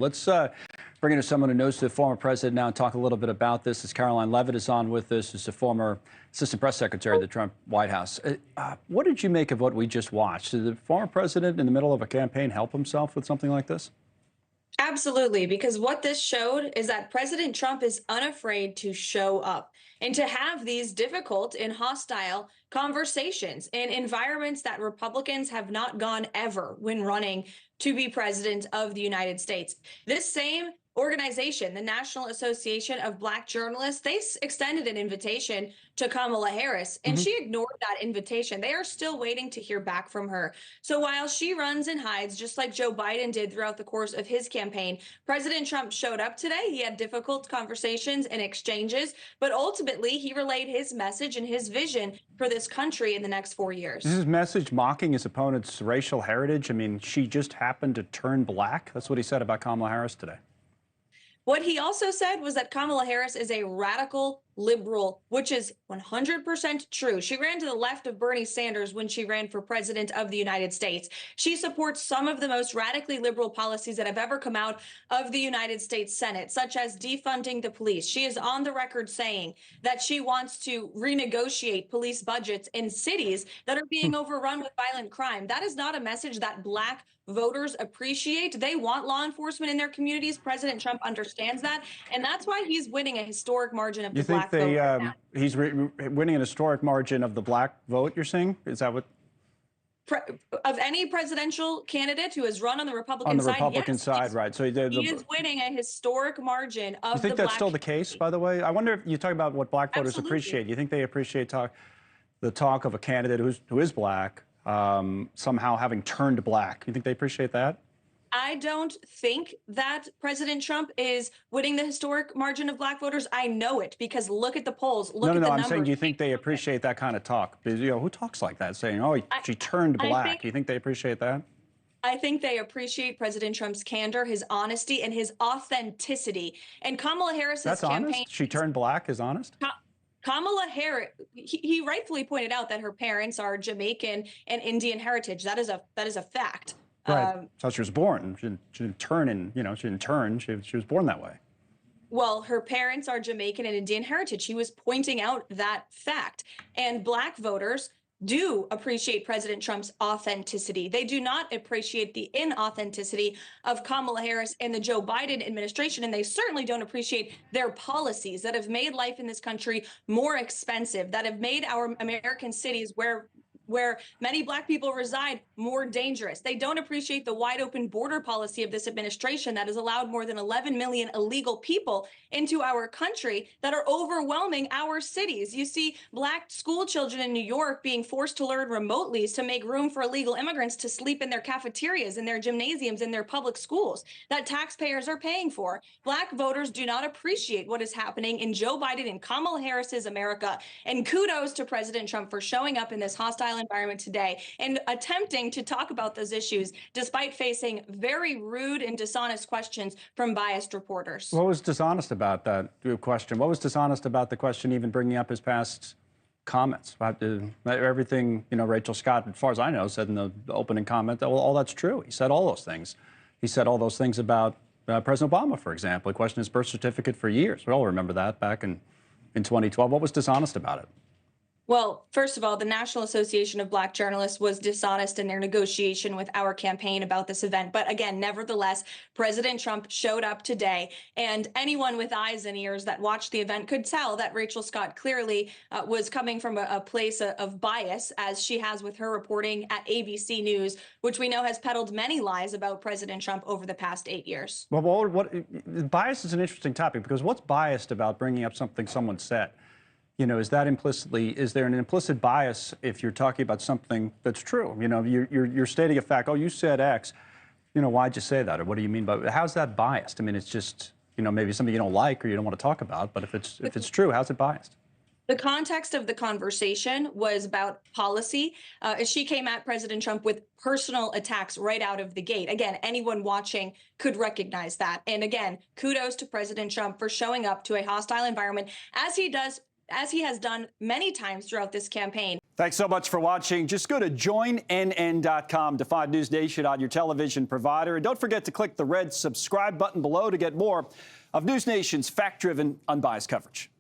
Let's bring in someone who knows the former president now and talk a little bit about this. As Karoline Leavitt is on with us, who's the former assistant press secretary of the Trump White House. What did you make of what we just watched? Did the former president in the middle of a campaign help himself with something like this? Absolutely, because what this showed is that President Trump is unafraid to show up and to have these difficult and hostile conversations in environments that Republicans have not gone ever when running to be president of the United States. This same organization, the National Association of Black Journalists, they extended an invitation to Kamala Harris, and she ignored that invitation. They are still waiting to hear back from her. So while she runs and hides, just like Joe Biden did throughout the course of his campaign, President Trump showed up today. He had difficult conversations and exchanges, but ultimately he relayed his message and his vision for this country in the next 4 years. Is his message mocking his opponent's racial heritage? I mean, she just happened to turn black. That's what he said about Kamala Harris today. What he also said was that Kamala Harris is a radical liberal, which is 100% true. She ran to the left of Bernie Sanders when she ran for president of the United States. She supports some of the most radically liberal policies that have ever come out of the United States Senate, such as defunding the police. She is on the record saying that she wants to renegotiate police budgets in cities that are being overrun with violent crime. That is not a message that Black voters appreciate. They want law enforcement in their communities. President Trump understands that, and that's why he's winning a historic margin of the Black vote right now. He's winning an historic margin of the Black vote, you're saying? Is that what? Of any presidential candidate who has run on the Republican side, on the Republican yes, side, right? So he is winning a historic margin of the Black. You think that's still the case, by the way? I wonder if you talk about what Black voters appreciate. You think they appreciate the talk of a candidate who is Black somehow having turned black? You think they appreciate that? I don't think that President Trump is winning the historic margin of Black voters. I know it because look at the polls. Look at the numbers. I'm saying, do you think they appreciate that kind of talk? Because, who talks like that, saying, "Oh, she turned black"? You think they appreciate that? I think they appreciate President Trump's candor, his honesty, and his authenticity. And Kamala Harris's campaign. Honest? She turned black is honest? Kamala Harris, he rightfully pointed out that her parents are Jamaican and Indian heritage. That is a fact. Right. That's how she was born. She didn't turn she didn't turn. She was born that way. Well, her parents are Jamaican and Indian heritage. He was pointing out that fact. And Black voters do appreciate President Trump's authenticity. They do not appreciate the inauthenticity of Kamala Harris and the Joe Biden administration. And they certainly don't appreciate their policies that have made life in this country more expensive, that have made our American cities where many Black people reside more dangerous. They don't appreciate the wide open border policy of this administration that has allowed more than 11 million illegal people into our country that are overwhelming our cities. You see Black school children in New York being forced to learn remotely to make room for illegal immigrants to sleep in their cafeterias, in their gymnasiums, in their public schools that taxpayers are paying for. Black voters do not appreciate what is happening in Joe Biden and Kamala Harris's America. And kudos to President Trump for showing up in this hostile environment today and attempting to talk about those issues despite facing very rude and dishonest questions from biased reporters. What was dishonest about that question? What was dishonest about the question even bringing up his past comments about everything, Rachel Scott, as far as I know, said in the opening comment that, well, all that's true. He said all those things. He said all those things about President Obama, for example. He questioned his birth certificate for years. We all remember that back in 2012. What was dishonest about it? Well, first of all, the National Association of Black Journalists was dishonest in their negotiation with our campaign about this event. But again, nevertheless, President Trump showed up today, and anyone with eyes and ears that watched the event could tell that Rachel Scott clearly was coming from a place of bias, as she has with her reporting at ABC News, which we know has peddled many lies about President Trump over the past 8 years. Well, bias is an interesting topic, because what's biased about bringing up something someone said? Is there an implicit bias if you're talking about something that's true? You're stating a fact. Oh, you said X. Why'd you say that? Or what do you mean by it? How's that biased? I mean, it's just, maybe something you don't like or you don't want to talk about. But if it's true, how's it biased? The context of the conversation was about policy. She came at President Trump with personal attacks right out of the gate. Again, anyone watching could recognize that. And again, kudos to President Trump for showing up to a hostile environment, as he does as he has done many times throughout this campaign. Thanks so much for watching. Just go to joinnn.com to find NewsNation on your television provider. And don't forget to click the red subscribe button below to get more of NewsNation's fact-driven, unbiased coverage.